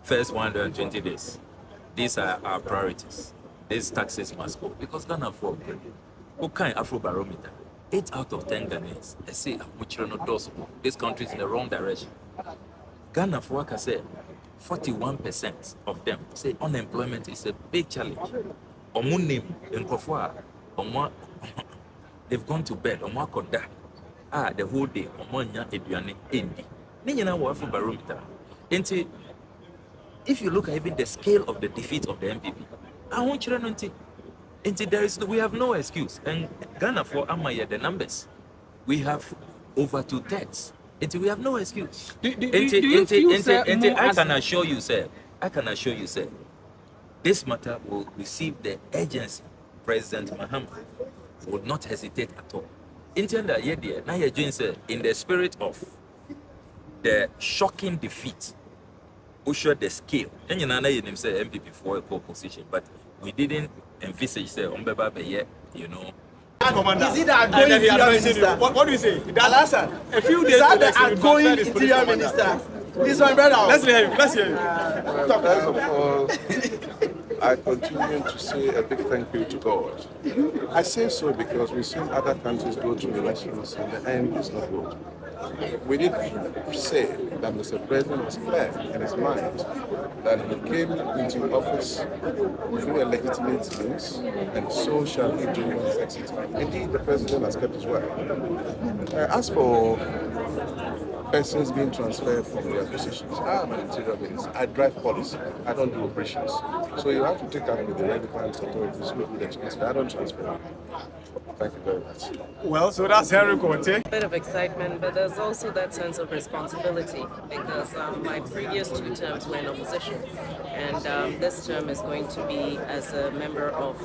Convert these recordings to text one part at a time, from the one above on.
first 120 days. These are our priorities. These taxes must go because Ghana for okay Afro barometer. 8 out of 10 Ghanaians they say this country is in the wrong direction. Ghana for work, I say 41% of them say unemployment is a big challenge. Omunim in Kofua, they've gone to bed. The whole day. Omonya eduane endi. Ninyana wa Afro barometer. If you look at even the scale of the defeat of the MPP, I want you to know we have no excuse. And Ghana for Amaya, the numbers, we have over 2/3. We have no excuse. I can assure you, sir, this matter will receive the urgency. President Mahama would not hesitate at all. In the spirit of the shocking defeat, we showed the scale. And you know, say MPP for a pole position, but we didn't envisage say you know. Is it the outgoing interior minister? What do you say? A few days ago, the outgoing interior minister. This one, brother. Let's hear you. First of all, I continue to say a big thank you to God. I say so because we've seen other countries go through elections and the end is not good. We did say that Mr. President was clear in his mind that he came into office through a legitimate means, and so shall he do in his exit. Indeed, the President has kept his word. As for persons being transferred from their positions, I'm an interior minister. I drive policy. I don't do operations. So you have to take up with the relevant authorities who do the transfer. I don't transfer. Thank you very much. Well, so that's Henry Conte. A bit of excitement, but there's also that sense of responsibility because my previous 2 terms were in opposition, and this term is going to be as a member of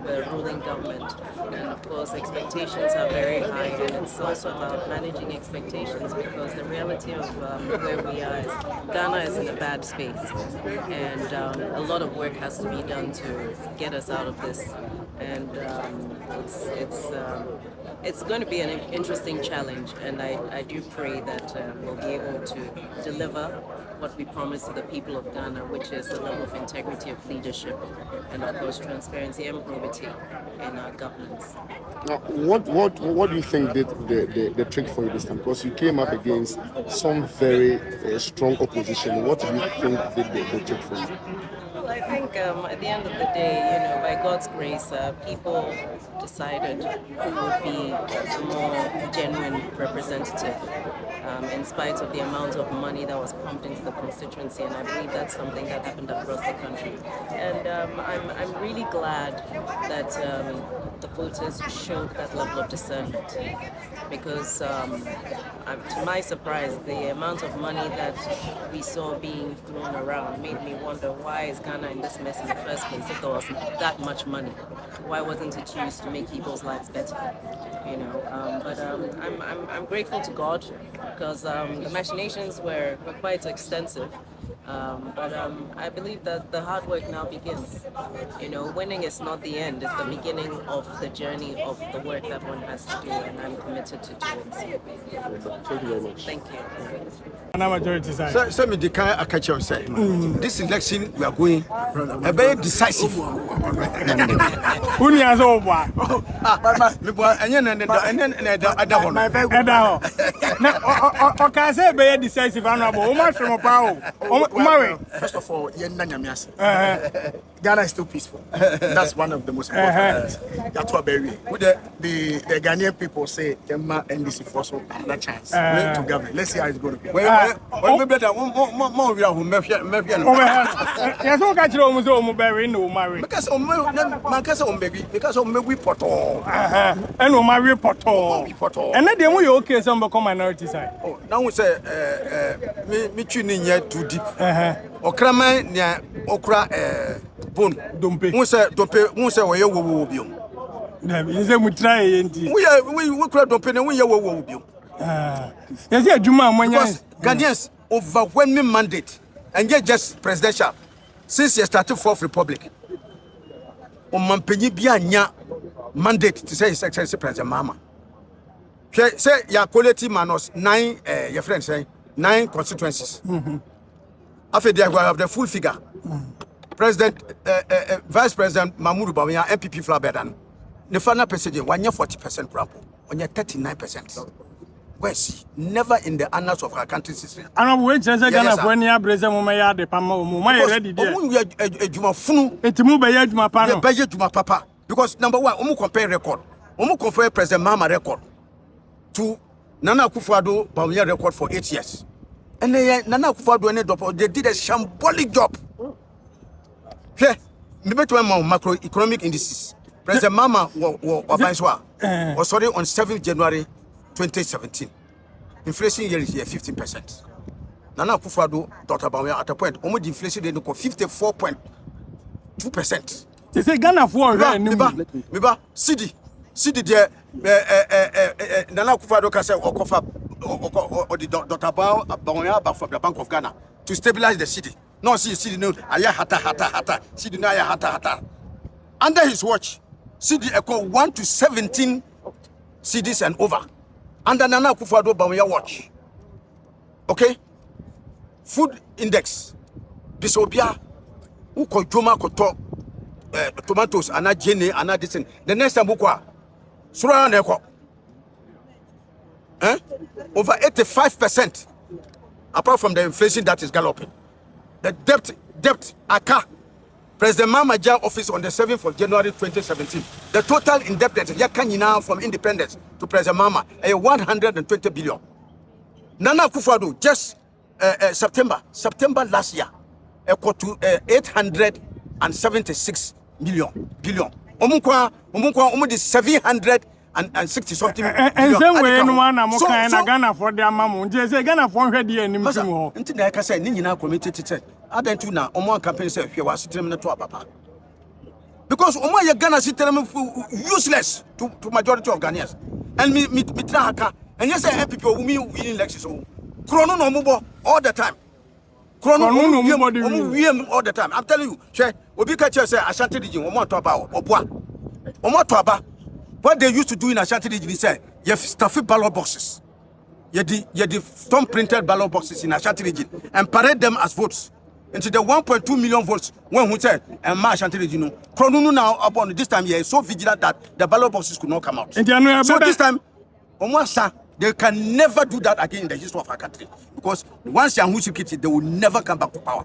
the ruling government. And of course, expectations are very high, and it's also about managing expectations because the reality of where we are is Ghana is in a bad space, and a lot of work has to be done to get us out of this. And it's going to be an interesting challenge, and I do pray that we'll be able to deliver what we promise to the people of Ghana, which is a level of integrity of leadership and of course transparency and probity in our governance. Now, what do you think did the trick for you this time? Because you came up against some very strong opposition. What do you think did the trick for you? I think at the end of the day, by God's grace, people decided who would be a more genuine representative in spite of the amount of money that was pumped into the constituency, and I believe that's something that happened across the country. And I'm really glad that the voters showed that level of discernment because to my surprise, the amount of money that we saw being thrown around made me wonder, why is Ghana in this mess in the first place? If there was that much money, why wasn't it used to make people's lives better? But I'm grateful to God because the machinations were quite extensive. But I believe that the hard work now begins. Winning is not the end, it's the beginning of the journey of the work that one has to do, and I'm committed to do it. Thank you very much. Thank you. Majority side. So me declare a catch up say. This election we are going a very decisive. Who has over? Me boy, Okay, say be decisive honorable. First of all, Ghana is still peaceful. That's one of the most important things. That's what the Ghanaian people say NDC for so another chance to govern. Let's see how it's going to be. Minority side. Oh, now we say me tuning here too deep. Okraman nya okra bone Dompe. We say dompe, we say we wo biom. Na bi say mu try enti. We kura dompe na we ye wo biom. You see adwuma amanya. Because Ghanaians overwhelming mandate and yet just presidential since you started fourth republic. O mampenyi bia nya mandate to say his excellency president mama. Say your quality minus 9 your friends say 9 constituencies. After they have the full figure. President, Vice President Mahmoud Bawumia, MPP Flabedan. The final percentage, 40% rampo, 39%. Where's never in the annals of our country's history. I'm waiting to Ghana for any abrasive moment. The Pama, my ready. Juma Funu, it's move by Juma Pano, budget Juma Papa. Because number one, compare record. Compare President Mahama record to Nana Akufo-Addo Bawumia record for 8 years. And Nana Akufo-Addo they did a shambolic job. Yeah, maybe to macroeconomic indices. President Mahama was sorry on 7th January 2017. Inflation year is here 15%. Nana Akufo-Addo, Dr. Bawumia at a point, almost inflation rate of 54.2%. They say Ghana for Miba, CD there, Nana Akufo-Addo can say, or the Dr. Bawumia from the Bank of Ghana to stabilize the city. No, see, no, aya hata. See, no, aya hata. Under his watch, CD equal 1 to 17 CDs and over. Under Nana Akufo-Addo Bawumia watch. Okay? Food index. Disobia. Uko joma koto tomatoes, ana jene, ana this thing. The next time ukwa. Sura neko. Over 85%. Apart from the inflation that is galloping. The debt, Aka. President Mahama office on the 7th of January 2017. The total indebtedness, Yakanyina from independence to President Mahama, 120 billion. Nana Akufo-Addo, just September last year, equal to 876 billion. Almost 760 something. And then we no one am Ghana for their mamu. Just say Ghana for ready and nimmo. Until I can say Nina committed to I don't know Omo campaign say he was sitting to papa. Because Omo ya Ghana sitting useless to majority of Ghanaians. And me traka and yes I people who me winning elections so chrono no mubo all the time. Chrono no mubo all the time. I'm telling you, she obi ka che say Ashanti region Omo to aba oboa. Omo to aba. What they used to do in Ashanti region is say you have stuffy ballot boxes. You the thumb printed ballot boxes in Ashanti region and parade them as votes. Into the 1.2 million votes when we said and Ashanti region. Chrono now upon this time is so vigilant that the ballot boxes could not come out. So this time, they can never do that again in the history of our country. Because once they are they will never come back to power.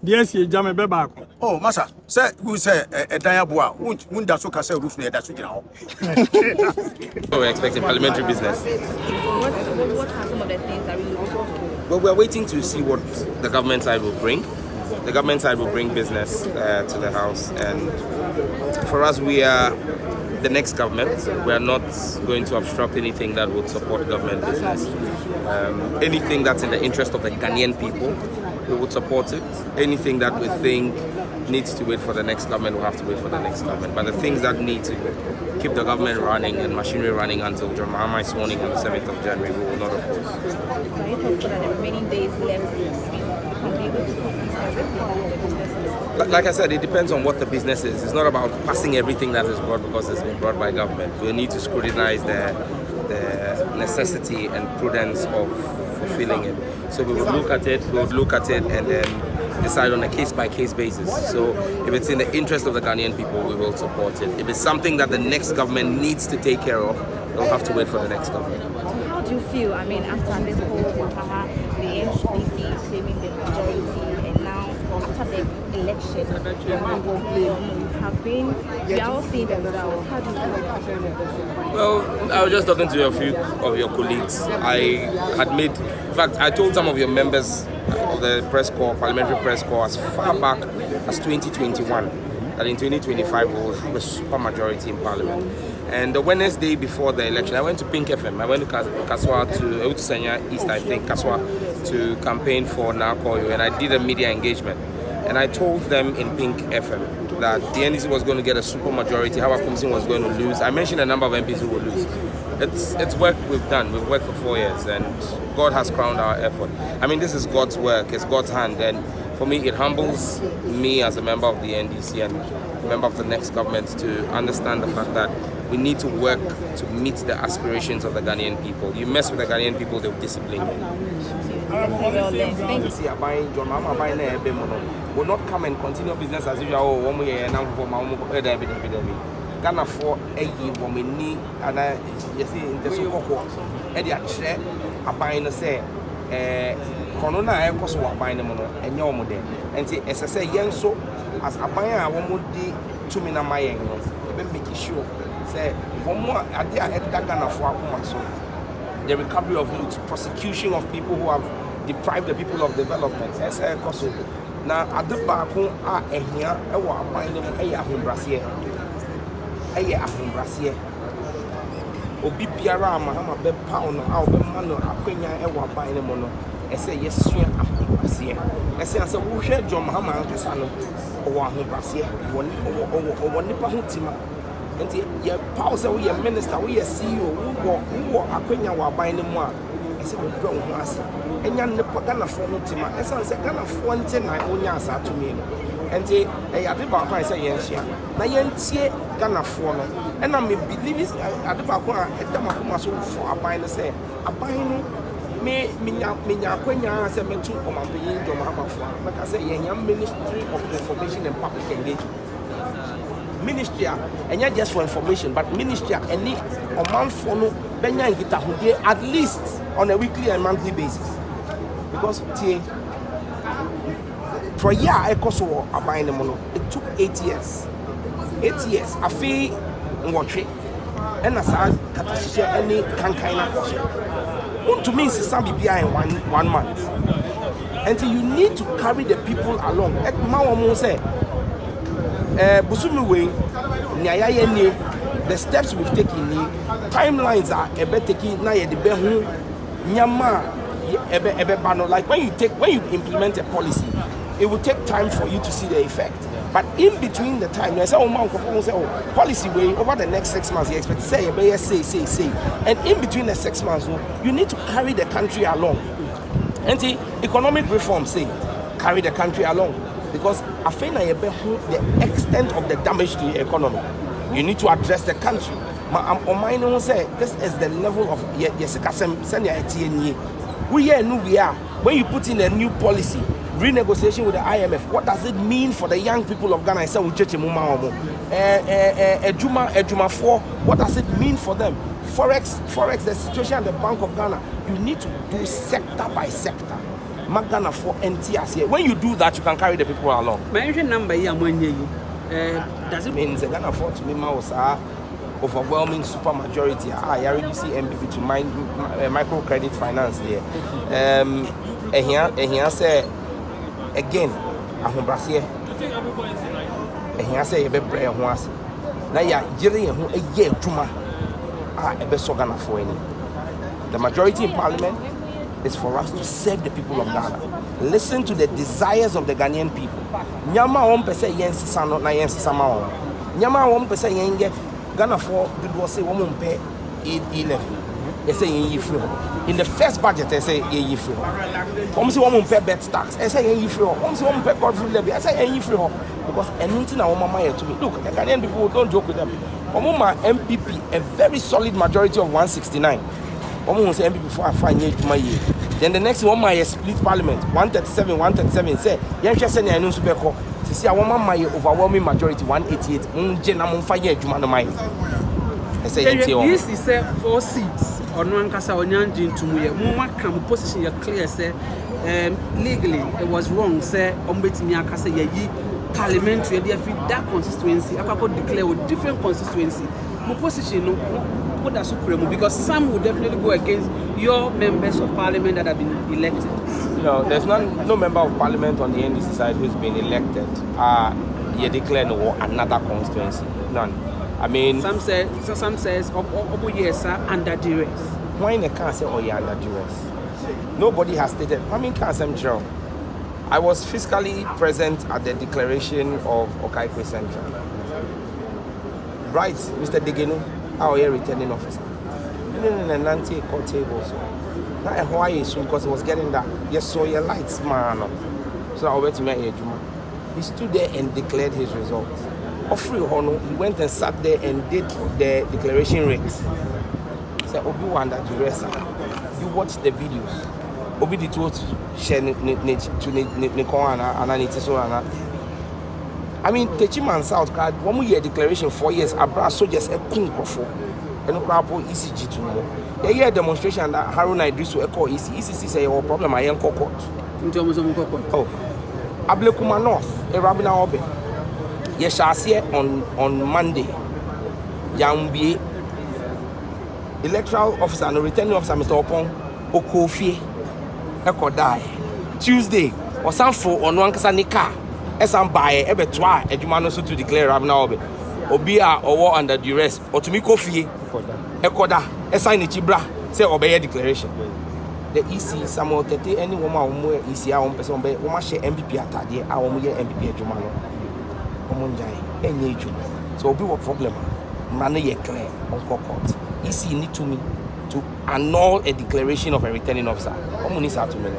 Yes, Jame Bebako. Oh, Massa, say who say a Diabua, won't that so can say roof near that. We're expecting parliamentary business. What are some of the things that we look for? Well, we're waiting to see what the government side will bring. The government side will bring business to the House, and for us, we are the next government. We are not going to obstruct anything that would support government business. Anything that's in the interest of the Ghanaian people, we would support it. Anything that we think needs to wait for the next government will have to wait for the next government. But the things that need to keep the government running and machinery running until John Mahama is sworn in on the 7th of January, we will not oppose. Are you hopeful that the remaining days left will be able to complete everything? Like I said, it depends on what the business is. It's not about passing everything that is brought because it's been brought by government. We need to scrutinize the necessity and prudence of fulfilling it. So we will look at it, and then decide on a case-by-case basis. So if it's in the interest of the Ghanaian people, we will support it. If it's something that the next government needs to take care of, they'll have to wait for the next government. How do you feel, after this whole Wahaha, the NPC claiming the majority, and now after the election, we are all seeing the results. How do you feel? Well, I was just talking to a few of your colleagues. I told some of your members of the press corps, parliamentary press corps, as far back as 2021, that in 2025 we will have a super majority in parliament. And the Wednesday before the election, I went to Pink FM. I went to Kaswa, to Senya East, I think, Kaswa, to campaign for Nakoyo, and I did a media engagement. And I told them in Pink FM that the NDC was going to get a super majority, how Akumsin was going to lose. I mentioned a number of MPs who would lose. It's work we've done. We've worked for 4 years, and God has crowned our effort. I mean, this is God's work. It's God's hand. And for me, it humbles me as a member of the NDC and a member of the next government to understand the fact that we need to work to meet the aspirations of the Ghanaian people. You mess with the Ghanaian people, they'll discipline you. See, buying John Mama buying a will not come and continue business as usual. Oh, 1 year and for my Ghana for a year woman need and you see in the so-called Eddie share a buying a say Corona air cost what buying the mono and your model. And as I say, young so as a buyer, I won't be 2 minutes my angles. Make sure say one more idea at Ghana for the recovery of youth, prosecution of people who have deprived the people of development. As I cost now at the back home are here, I want to find them a Brasier. Obi biara mahama be pound out be mano akwenya e wa ban ne mo no e say yesua ahobrase e say say wo hwe John Mahama ankasa no o wa ahobrase o nipa ho tima enti ye pause say we minister we CEO wo akwenya wa ban ne mo a e say wo bro ho ase enya nipa Ghana fo ho tima e say Ghana fo nte na onya asa to me no enti e ade ba kwa say yen hia na yen tie Ghana fo no and I believe is at the back at the Makumaso for a bind say a bind me Quenya said me too on my being John Mahama for like I say young Ministry of Information and Public Engagement ministry and not just for information but ministry any a month for no Benya and Gita at least on a weekly and monthly basis because for a year I cost a bind the mono it took 8 years 8 years I feel watch it and as I share any kind of question. To me, it's some BBI in one month. And so you need to carry the people along. At Mawamu say, Busumiwe, Nyayayeni, the steps we've taken, timelines are a bit taking na the behu, Nyama, like when you implement a policy, it will take time for you to see the effect. But in between the time, I say, policy way over the next 6 months, you expect to say, and in between the 6 months, you need to carry the country along. And the economic reform say, carry the country along. Because Afenyo the extent of the damage to the economy, you need to address the country. I'm say this is the level of we are when you put in a new policy. Renegotiation with the IMF. What does it mean for the young people of Ghana? I said, Ejuma 4. What does it mean for them? Forex, the situation at the Bank of Ghana. You need to do sector by sector. Ghana for NTS here. When you do that, you can carry the people along. My number here, does it mean the Ghana for to me overwhelming super majority? I already see MPP to microcredit finance there. Here say. Again, ahobrase ehia say ye bebre ho ase na ya gire ho eye adwuma ebe so Ghana for any. The majority in parliament is for us to serve the people of Ghana. Listen to the desires of the Ghanaian people. Nyama won pese yen sisa no na yen sisa ma won. Nyama won pese yen ge Ghana for did was say won pay 11. They say yen free. In the first budget, they say yen free. Almost one pay bet tax. I say yen free. Almost one pay God levy. I say yen free. Because anything I want my to me. Look, the Ghanaian people don't joke with them. My MPP, a very solid majority of 169. Say MPP before I find it my year. Then the next one my split parliament 137 say yen just say I know super call. To see I want my overwhelming majority 188. Jenna fire juma no my. I say this is 4 seats. Or no Ankasa or Nyanjin to me, Muma can position your clear, say, legally it was wrong, say, Ombetimiaka say, parliamentary, that constituency, I could declare with different constituency. My position, no, put that supreme because some would definitely go against your members of parliament that have been elected. You know, there's no member of parliament on the NDC side who's been elected. You declare no another constituency. None. I mean, some says, yes, under duress. Why they can't say, oh, yeah, under duress? Nobody has stated. I mean, can't say, Joe. I was physically present at the declaration of Okaikwe Central. Right, Mr. Degeno, our returning officer. Nanti court table. Now, why soon because it was getting that. Yes, so your lights, man. So I went to my age. He stood there and declared his results. He went and sat there and did the declaration rates. Said, Obi under duress. You watch the videos. obi di to share ne kon ana ne tiso ana. I mean, Techiman South card, 1 year declaration 4 years, Abra soldiers a king crofo. And crabo ECG to more. A year demonstration that Haruna Idrisu echo ECC say our problem I am court. Oh, Ablakwa North, a Rabina Obe. Yes, I see on Monday. Yambi electoral officer and returning officer Mr. Opon Okofi Echo die. Tuesday, or Sanfo on Wankasanika. Esam bae ebe twa adwuma no so to declare Rabina Obe obi a owo under duress otumi kofie ekoda esign ne chibra say obey declaration the EC Samuel Tete any woman omo EC a on person be woman share MPP atade a woman ye MPP adwuma no omo njai enye adwuma so obi what problem man ye clear on court EC need to me to annul a declaration of a returning officer omo ni sa to me.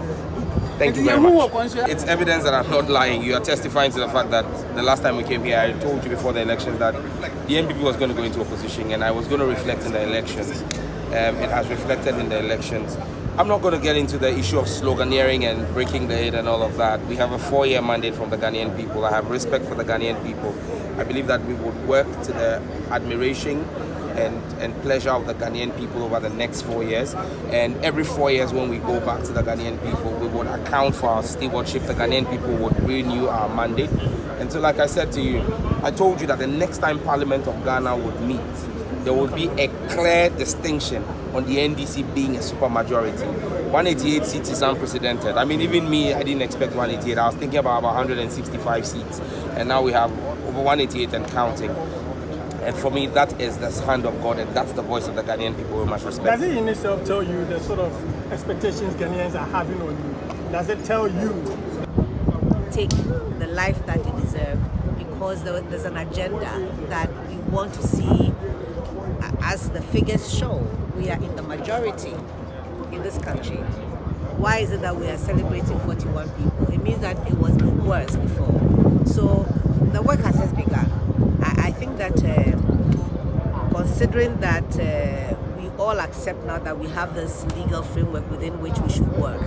Thank you very much. It's evidence that I'm not lying. You are testifying to the fact that the last time we came here, I told you before the elections that the NPP was going to go into opposition and I was going to reflect in the elections. It has reflected in the elections. I'm not going to get into the issue of sloganeering and breaking the head and all of that. We have a 4-year mandate from the Ghanaian people. I have respect for the Ghanaian people. I believe that we would work to the admiration and pleasure of the Ghanaian people over the next 4 years. And every 4 years when we go back to the Ghanaian people, we would account for our stewardship. The Ghanaian people would renew our mandate. And so like I said to you, I told you that the next time Parliament of Ghana would meet, there would be a clear distinction on the NDC being a supermajority. 188 seats is unprecedented. I mean, even me, I didn't expect 188. I was thinking about 165 seats. And now we have over 188 and counting. And for me, that is the hand of God, and that's the voice of the Ghanaian people with much respect. Does it in itself tell you the sort of expectations Ghanaians are having on you? Does it tell you? Take the life that you deserve, because there's an agenda that we want to see. As the figures show, we are in the majority in this country. Why is it that we are celebrating 41 people? It means that it was worse before. So the work has just begun. I think that considering that we all accept now that we have this legal framework within which we should work,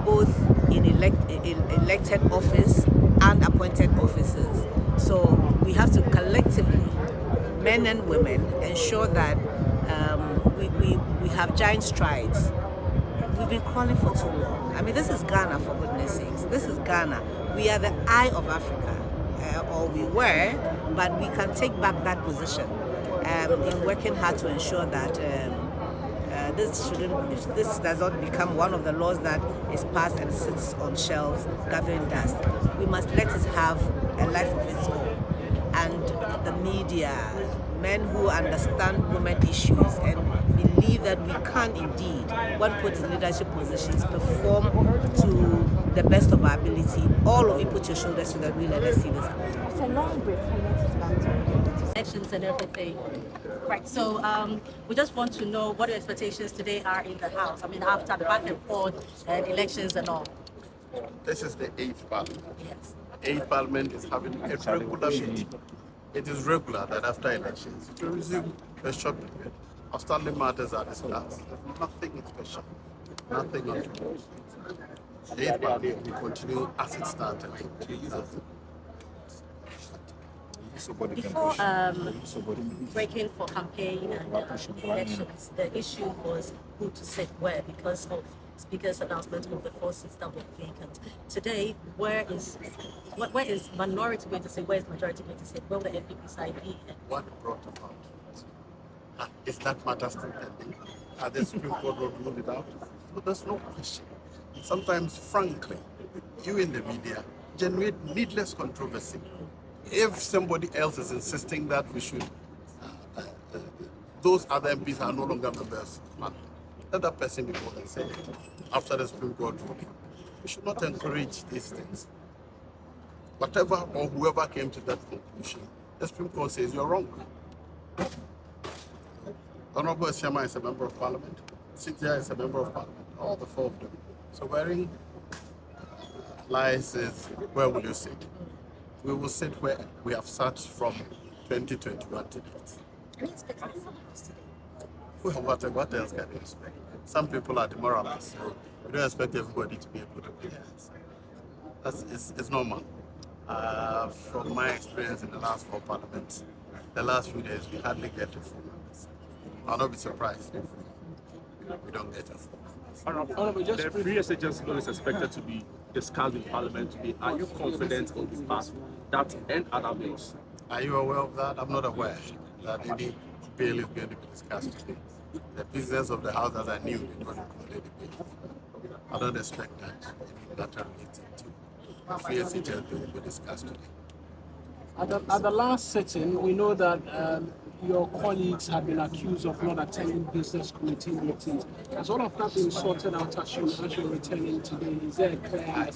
both in elected office and appointed offices. So we have to collectively, men and women, ensure that we have giant strides. We've been calling for too long. I mean, this is Ghana, for goodness sakes. This is Ghana. We are the eye of Africa. Or we were, but we can take back that position in working hard to ensure that this does not become one of the laws that is passed and sits on shelves gathering dust. We must let it have a life of its own. And the media, men who understand women issues and believe that we can indeed, when put in leadership positions, perform to the best of our ability. All of you put your shoulders to the wheel and let's see this happen. It's a long break. Elections and everything. Right, so we just want to know what your expectations today are in the House. I mean, after the back and forth and elections and all. This is the 8th Parliament. Yes. 8th Parliament is having a regular meeting. It is regular that after elections, to resume a short period, outstanding matters are discussed. Nothing special. Nothing untoward. The 8th Parliament will continue as it started. Before breaking for campaign and elections, the issue was who to sit where because of Speaker's announcement of the 4 seats that were vacant. Today, where is minority going to sit? Where is majority going to sit? Where will the NPP side be? What brought about? Is that matter still pending? Are the Supreme Court will rule it out? So there's no question. Sometimes, frankly, you in the media generate needless controversy. If somebody else is insisting that we should, those other MPs are no longer members, let that person be more than said after the Supreme Court ruling. We should not encourage these things. Whatever or whoever came to that conclusion, the Supreme Court says you're wrong. Honorable Esiama is a member of Parliament. Cynthia is a member of Parliament. All the 4 of them. So wearing lies is, where will you sit? We will sit where we have sat from 2021 to date. Well, what else can you expect? Some people are demoralized. We don't expect everybody to be able to do that. It's normal. From my experience in the last 4 parliaments, the last few days, we hardly get a full members. I'll not be surprised if we don't get a full members. The free SHS bill is expected to be discussed in Parliament today. Are you confident it will pass that and other bills? Are you aware of that? I'm not aware that any bill is going to be discussed today. The business of the House, as I knew, is going to complete the bill. I don't expect that related to free SHS bill will be discussed today. At the last sitting, we know that your colleagues have been accused of not attending business committee meetings. Has all of that been sorted out as you're returning today? Is there a clear